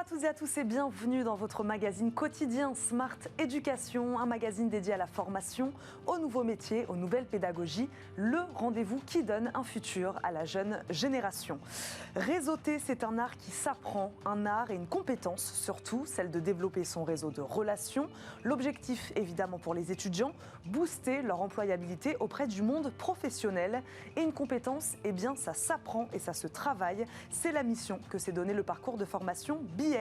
à toutes et à tous et bienvenue dans votre magazine quotidien Smart Éducation, un magazine dédié à la formation, aux nouveaux métiers, aux nouvelles pédagogies, le rendez-vous qui donne un futur à la jeune génération. Réseauter, c'est un art qui s'apprend, un art et une compétence surtout, celle de développer son réseau de relations. L'objectif évidemment pour les étudiants, booster leur employabilité auprès du monde professionnel. Et une compétence, eh bien ça s'apprend et ça se travaille. C'est la mission que s'est donnée le parcours de formation Behave.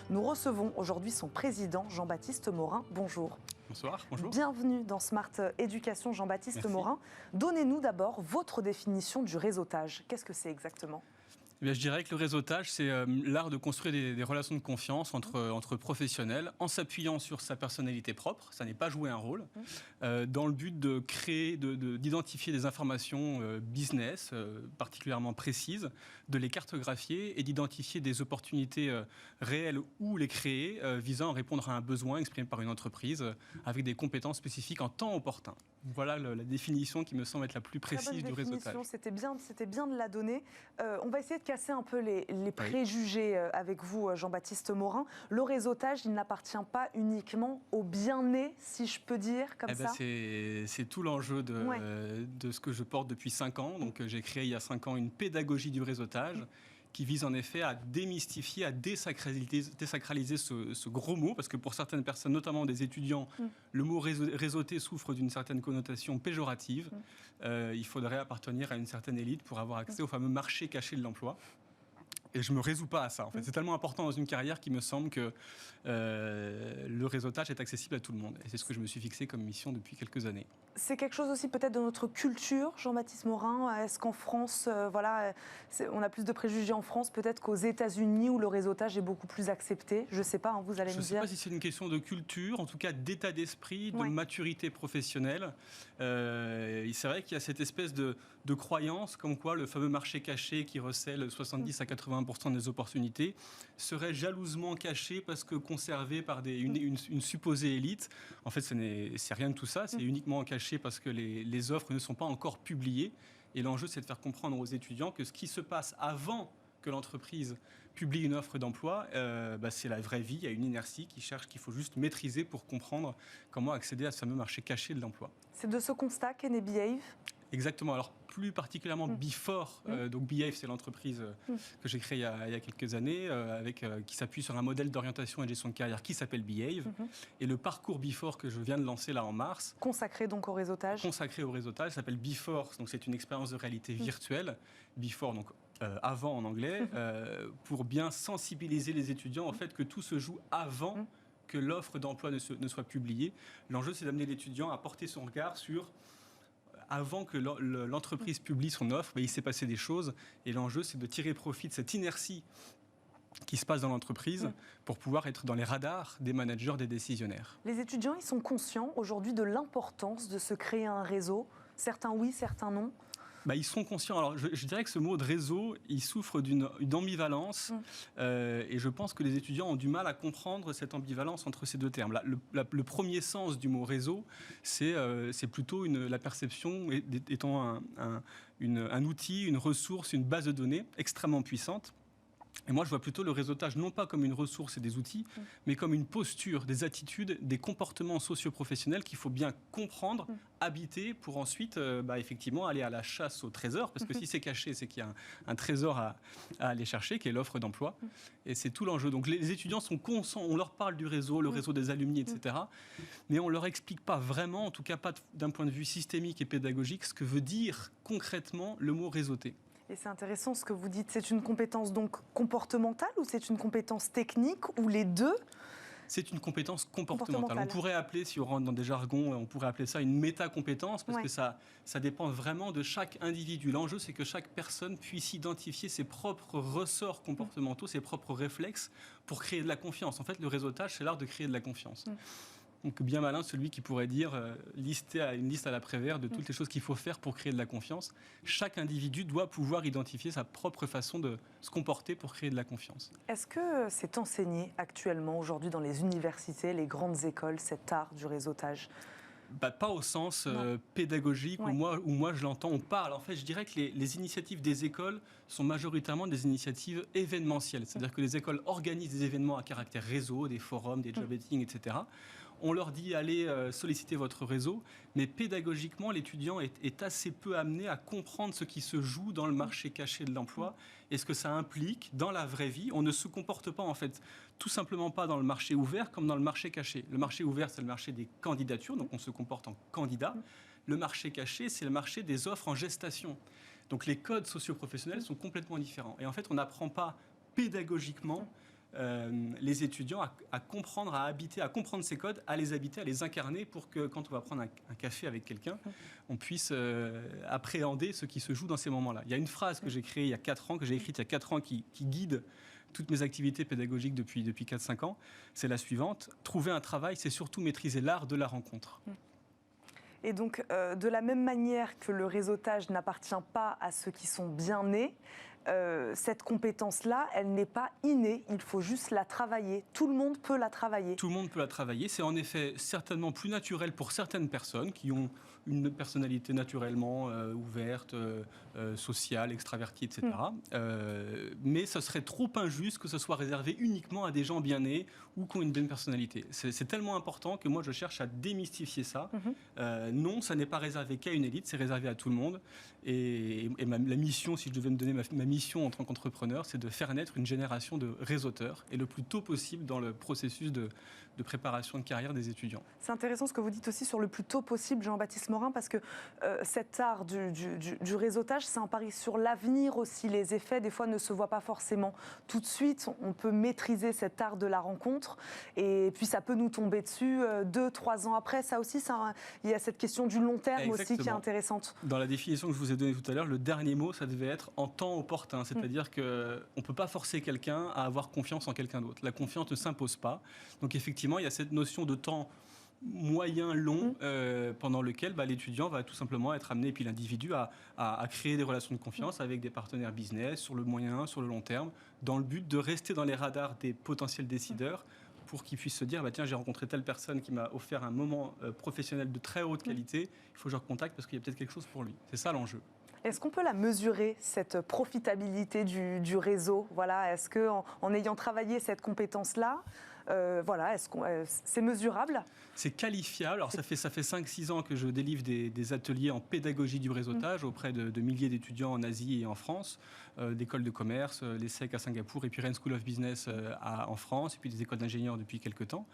Nous recevons aujourd'hui son président Jean-Baptiste Morin. Bonjour. Bonsoir, bonjour. Bienvenue dans Smart Éducation, Jean-Baptiste Merci. Morin. Donnez-nous d'abord votre définition du réseautage. Qu'est-ce que c'est exactement ? Eh bien, je dirais que le réseautage, c'est l'art de construire des relations de confiance entre professionnels en s'appuyant sur sa personnalité propre, ça n'est pas jouer un rôle, dans le but de créer, d'identifier des informations business particulièrement précises, de les cartographier et d'identifier des opportunités réelles ou les créer visant à répondre à un besoin exprimé par une entreprise avec des compétences spécifiques en temps opportun. Voilà la définition qui me semble être la plus précise du réseautage. C'était bien de la donner. On va essayer de casser un peu les préjugés avec vous, Jean-Baptiste Morin. Le réseautage, il n'appartient pas uniquement aux bien-nés, si je peux dire, comme ça. C'est tout l'enjeu de ce que je porte depuis 5 ans. Donc, j'ai créé il y a 5 ans une pédagogie du réseautage qui vise en effet à démystifier, à désacraliser ce gros mot, parce que pour certaines personnes, notamment des étudiants, le mot réseauter souffre d'une certaine connotation péjorative. Il faudrait appartenir à une certaine élite pour avoir accès au fameux marché caché de l'emploi. Et je ne me résous pas à ça. En fait. C'est tellement important dans une carrière qu'il me semble que le réseautage est accessible à tout le monde. Et c'est ce que je me suis fixé comme mission depuis quelques années. C'est quelque chose aussi peut-être de notre culture, Jean-Baptiste Morin. Est-ce qu'en France, on a plus de préjugés en France peut-être qu'aux États-Unis où le réseautage est beaucoup plus accepté? Je ne sais pas, vous allez me dire. Je ne sais pas si c'est une question de culture, en tout cas d'état d'esprit, de maturité professionnelle. C'est vrai qu'il y a cette espèce de croyance comme quoi le fameux marché caché qui recèle 70 à 80% des opportunités serait jalousement caché parce que conservé par une supposée élite. En fait, c'est rien de tout ça, c'est uniquement caché parce que les offres ne sont pas encore publiées. Et l'enjeu, c'est de faire comprendre aux étudiants que ce qui se passe avant que l'entreprise publie une offre d'emploi, c'est la vraie vie. Il y a une inertie qu'il faut juste maîtriser pour comprendre comment accéder à ce fameux marché caché de l'emploi. C'est de ce constat qu'est né Behave ? Exactement. Alors, plus particulièrement Before. Donc, Behave, c'est l'entreprise que j'ai créée il y a quelques années, qui s'appuie sur un modèle d'orientation et de gestion de carrière qui s'appelle Behave. Et le parcours Before que je viens de lancer là en mars. Consacré donc au réseautage. Consacré au réseautage, s'appelle Before. Donc, c'est une expérience de réalité virtuelle. Before, donc avant en anglais, pour bien sensibiliser les étudiants au fait que tout se joue avant que l'offre d'emploi ne soit publiée. L'enjeu, c'est d'amener l'étudiant à porter son regard sur avant que l'entreprise publie son offre, il s'est passé des choses. Et l'enjeu, c'est de tirer profit de cette inertie qui se passe dans l'entreprise pour pouvoir être dans les radars des managers, des décisionnaires. Les étudiants, ils sont conscients aujourd'hui de l'importance de se créer un réseau. Certains oui, certains non. Ils sont conscients. Alors, je dirais que ce mot de réseau, il souffre d'une ambivalence. Et je pense que les étudiants ont du mal à comprendre cette ambivalence entre ces deux termes. Le premier sens du mot réseau, c'est plutôt la perception étant un outil, une ressource, une base de données extrêmement puissante. Et moi, je vois plutôt le réseautage non pas comme une ressource et des outils, mais comme une posture, des attitudes, des comportements socio-professionnels qu'il faut bien comprendre, habiter, pour ensuite, effectivement, aller à la chasse au trésor. Parce que si c'est caché, c'est qu'il y a un trésor à aller chercher, qui est l'offre d'emploi. Et c'est tout l'enjeu. Donc les étudiants sont conscients, on leur parle du réseau, le réseau des alumni, etc. Mais on ne leur explique pas vraiment, en tout cas pas d'un point de vue systémique et pédagogique, ce que veut dire concrètement le mot réseauter. Et c'est intéressant ce que vous dites. C'est une compétence donc comportementale ou c'est une compétence technique ou les deux ? C'est une compétence comportementale. On pourrait appeler, si on rentre dans des jargons, on pourrait appeler ça une métacompétence parce que ça dépend vraiment de chaque individu. L'enjeu, c'est que chaque personne puisse identifier ses propres ressorts comportementaux, ses propres réflexes pour créer de la confiance. En fait, le réseautage, c'est l'art de créer de la confiance. Donc bien malin celui qui pourrait dire, lister une liste à la Prévert de toutes les choses qu'il faut faire pour créer de la confiance. Chaque individu doit pouvoir identifier sa propre façon de se comporter pour créer de la confiance. Est-ce que c'est enseigné actuellement, aujourd'hui, dans les universités, les grandes écoles, cet art du réseautage ? Pas au sens pédagogique où moi je l'entends, on parle. En fait, je dirais que les initiatives des écoles sont majoritairement des initiatives événementielles. C'est-à-dire que les écoles organisent des événements à caractère réseau, des forums, des job dating, etc. On leur dit allez solliciter votre réseau, mais pédagogiquement, l'étudiant est assez peu amené à comprendre ce qui se joue dans le marché caché de l'emploi et ce que ça implique dans la vraie vie. On ne se comporte pas, en fait, tout simplement pas dans le marché ouvert comme dans le marché caché. Le marché ouvert, c'est le marché des candidatures, donc on se comporte en candidat. Le marché caché, c'est le marché des offres en gestation. Donc les codes socio-professionnels sont complètement différents. Et en fait, on n'apprend pas pédagogiquement les étudiants à comprendre, à habiter, à comprendre ces codes, à les habiter, à les incarner pour que quand on va prendre un café avec quelqu'un, on puisse appréhender ce qui se joue dans ces moments-là. Il y a une phrase que j'ai créée il y a 4 ans, que j'ai écrite il y a 4 ans, qui guide toutes mes activités pédagogiques depuis 4-5 ans. C'est la suivante: trouver un travail, c'est surtout maîtriser l'art de la rencontre. Et donc, de la même manière que le réseautage n'appartient pas à ceux qui sont bien nés, cette compétence-là, elle n'est pas innée, il faut juste la travailler. Tout le monde peut la travailler. Tout le monde peut la travailler. C'est en effet certainement plus naturel pour certaines personnes qui ont une personnalité naturellement ouverte, sociale, extravertie, etc. Mais ce serait trop injuste que ce soit réservé uniquement à des gens bien nés ou qui ont une bonne personnalité. C'est tellement important que moi je cherche à démystifier ça. Non, ça n'est pas réservé qu'à une élite, c'est réservé à tout le monde. Et la mission, si je devais me donner ma mission en tant qu'entrepreneur, c'est de faire naître une génération de réseauteurs et le plus tôt possible dans le processus de préparation de carrière des étudiants. C'est intéressant ce que vous dites aussi sur le plus tôt possible, Jean-Baptiste Morin, parce que cet art du réseautage, c'est un pari sur l'avenir aussi. Les effets, des fois, ne se voient pas forcément tout de suite. On peut maîtriser cet art de la rencontre et puis ça peut nous tomber dessus 2-3 ans après. Ça aussi, il y a cette question du long terme aussi qui est intéressante. Dans la définition que je vous ai donnée tout à l'heure, le dernier mot, ça devait être en temps opportun. C'est-à-dire qu'on ne peut pas forcer quelqu'un à avoir confiance en quelqu'un d'autre. La confiance ne s'impose pas. Donc effectivement, il y a cette notion de temps moyen, long, pendant lequel l'étudiant va tout simplement être amené, et puis l'individu, à créer des relations de confiance avec des partenaires business sur le moyen, sur le long terme, dans le but de rester dans les radars des potentiels décideurs pour qu'ils puissent se dire tiens, j'ai rencontré telle personne qui m'a offert un moment professionnel de très haute qualité, il faut que je le recontacte parce qu'il y a peut-être quelque chose pour lui. C'est ça l'enjeu. Est-ce qu'on peut la mesurer, cette profitabilité du réseau ? Voilà, est-ce qu'en ayant travaillé cette compétence-là, est-ce que c'est mesurable ? C'est qualifiable. Alors ça fait 5-6 ans que je délivre des ateliers en pédagogie du réseautage auprès de milliers d'étudiants en Asie et en France, d'écoles de commerce, l'ESSEC à Singapour et puis Rennes School of Business en France, et puis des écoles d'ingénieurs depuis quelques temps.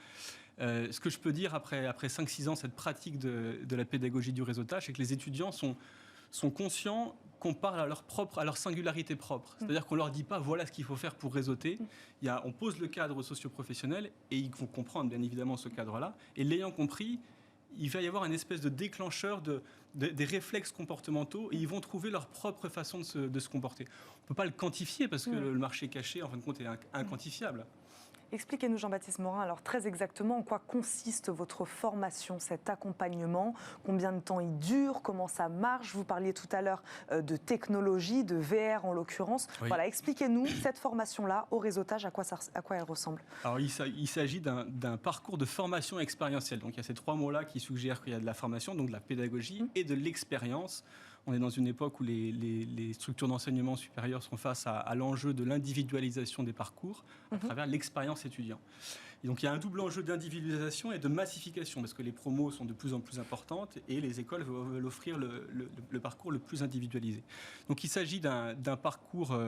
Ce que je peux dire après 5-6 ans, cette pratique de la pédagogie du réseautage, c'est que les étudiants sont conscients qu'on parle à leur singularité propre. C'est-à-dire qu'on ne leur dit pas voilà ce qu'il faut faire pour réseauter. On pose le cadre socio-professionnel et ils vont comprendre bien évidemment ce cadre-là. Et l'ayant compris, il va y avoir une espèce de déclencheur des réflexes comportementaux et ils vont trouver leur propre façon de se comporter. On ne peut pas le quantifier parce que le marché caché, en fin de compte, est inquantifiable. Expliquez-nous, Jean-Baptiste Morin, alors très exactement en quoi consiste votre formation, cet accompagnement, combien de temps il dure, comment ça marche. Vous parliez tout à l'heure de technologie, de VR en l'occurrence. Oui. Voilà, expliquez-nous cette formation-là au réseautage, à quoi elle ressemble. Alors il s'agit d'un parcours de formation expérientielle. Donc il y a ces 3 mots-là qui suggèrent qu'il y a de la formation, donc de la pédagogie et de l'expérience. On est dans une époque où les structures d'enseignement supérieur sont face à l'enjeu de l'individualisation des parcours à travers l'expérience étudiant. Et donc il y a un double enjeu d'individualisation et de massification, parce que les promos sont de plus en plus importantes et les écoles veulent offrir le parcours le plus individualisé. Donc il s'agit d'un parcours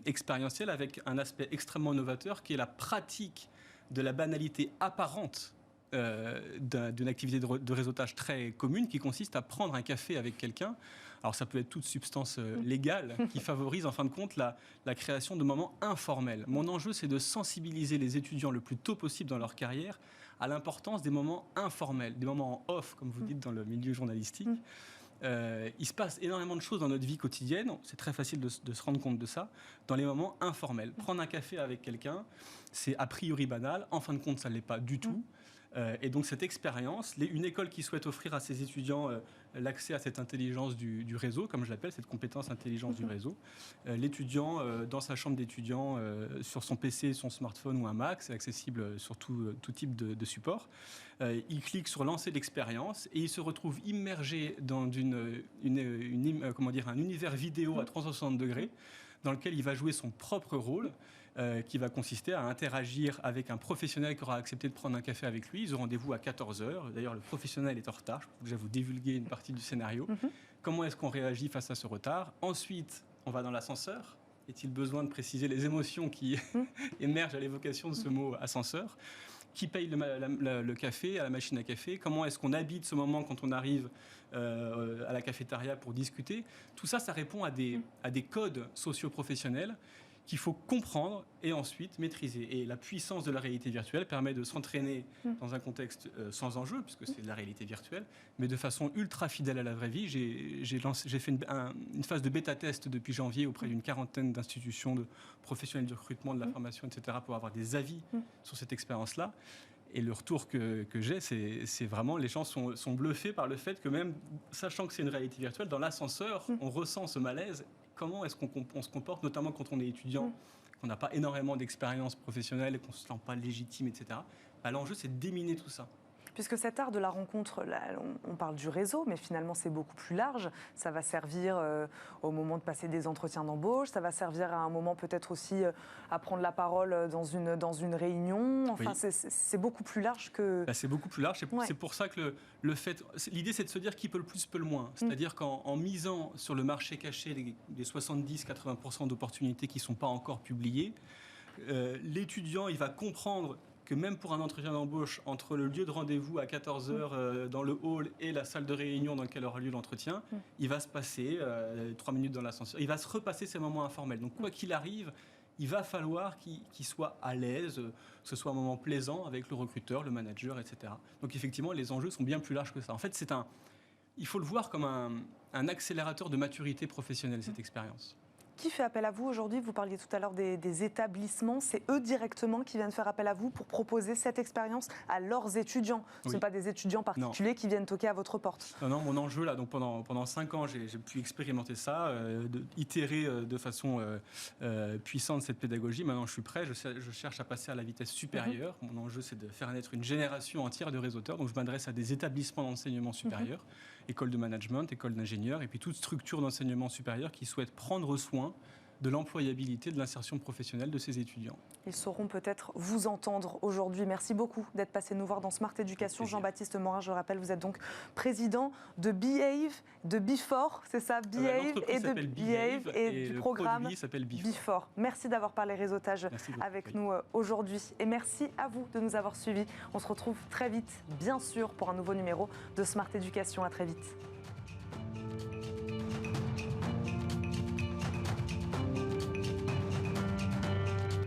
expérientiel avec un aspect extrêmement novateur qui est la pratique de la banalité apparente d'une activité de réseautage très commune qui consiste à prendre un café avec quelqu'un. Alors ça peut être toute substance légale qui favorise en fin de compte la création de moments informels. Mon enjeu, c'est de sensibiliser les étudiants le plus tôt possible dans leur carrière à l'importance des moments informels, des moments en off, comme vous dites dans le milieu journalistique. Il se passe énormément de choses dans notre vie quotidienne, c'est très facile de se rendre compte de ça, dans les moments informels. Prendre un café avec quelqu'un, c'est a priori banal, en fin de compte ça ne l'est pas du tout. Et donc cette expérience, une école qui souhaite offrir à ses étudiants l'accès à cette intelligence du réseau, comme je l'appelle, cette compétence intelligence du réseau, l'étudiant dans sa chambre d'étudiant, sur son PC, son smartphone ou un Mac, c'est accessible sur tout type de support. Il clique sur lancer l'expérience et il se retrouve immergé dans un univers vidéo à 360 degrés dans lequel il va jouer son propre rôle, qui va consister à interagir avec un professionnel qui aura accepté de prendre un café avec lui. Ils ont rendez-vous à 14h. D'ailleurs, le professionnel est en retard. Je peux déjà vous divulguer une partie du scénario. Comment est-ce qu'on réagit face à ce retard? Ensuite, on va dans l'ascenseur. Est-il besoin de préciser les émotions qui émergent à l'évocation de ce mot ascenseur? Qui paye le café, à la machine à café? Comment est-ce qu'on habite ce moment quand on arrive à la cafétéria pour discuter? Tout ça, ça répond à des codes socio-professionnels qu'il faut comprendre et ensuite maîtriser. Et la puissance de la réalité virtuelle permet de s'entraîner dans un contexte sans enjeu, puisque c'est de la réalité virtuelle, mais de façon ultra fidèle à la vraie vie. J'ai fait une phase de bêta-test depuis janvier auprès d'une quarantaine d'institutions de professionnels du recrutement, de la formation, etc., pour avoir des avis sur cette expérience-là. Et le retour que j'ai, c'est vraiment, les gens sont bluffés par le fait que même, sachant que c'est une réalité virtuelle, dans l'ascenseur, on ressent ce malaise. Comment est-ce qu'on se comporte, notamment quand on est étudiant, qu'on n'a pas énormément d'expérience professionnelle et qu'on ne se sent pas légitime, etc. L'enjeu, c'est de déminer tout ça. Puisque cet art de la rencontre, là, on parle du réseau, mais finalement c'est beaucoup plus large. Ça va servir au moment de passer des entretiens d'embauche, ça va servir à un moment peut-être aussi à prendre la parole dans une réunion. Enfin, oui. C'est beaucoup plus large que... C'est beaucoup plus large. C'est pour ça que l'idée, c'est de se dire qui peut le plus, peut le moins. C'est-à-dire qu'en misant sur le marché caché des 70-80% d'opportunités qui ne sont pas encore publiées, l'étudiant, il va comprendre que même pour un entretien d'embauche, entre le lieu de rendez-vous à 14h dans le hall et la salle de réunion dans laquelle aura lieu l'entretien, il va se passer 3 minutes dans l'ascenseur. Il va se repasser ces moments informels. Donc quoi qu'il arrive, il va falloir qu'il soit à l'aise, que ce soit un moment plaisant avec le recruteur, le manager, etc. Donc effectivement, les enjeux sont bien plus larges que ça. En fait, il faut le voir comme un accélérateur de maturité professionnelle, cette expérience. Qui fait appel à vous aujourd'hui? Vous parliez tout à l'heure des établissements. C'est eux directement qui viennent faire appel à vous pour proposer cette expérience à leurs étudiants. Ce ne sont pas des étudiants particuliers qui viennent toquer à votre porte. Non, mon enjeu, là, donc pendant 5 ans, j'ai pu expérimenter ça, itérer de façon puissante cette pédagogie. Maintenant, je suis prêt. Je cherche à passer à la vitesse supérieure. Mon enjeu, c'est de faire naître une génération entière de réseauteurs. Donc, je m'adresse à des établissements d'enseignement supérieur, écoles de management, écoles d'ingénieurs, et puis toute structure d'enseignement supérieur qui souhaite prendre soin de l'employabilité, de l'insertion professionnelle de ces étudiants. Ils sauront peut-être vous entendre aujourd'hui. Merci beaucoup d'être passé nous voir dans Smart Education. Jean-Baptiste Morin, je le rappelle, vous êtes donc président de Behave, de Before, c'est ça, Behave et de Behave et du programme Before. Merci d'avoir parlé réseautage avec nous aujourd'hui et merci à vous de nous avoir suivis. On se retrouve très vite, bien sûr, pour un nouveau numéro de Smart Education. À très vite.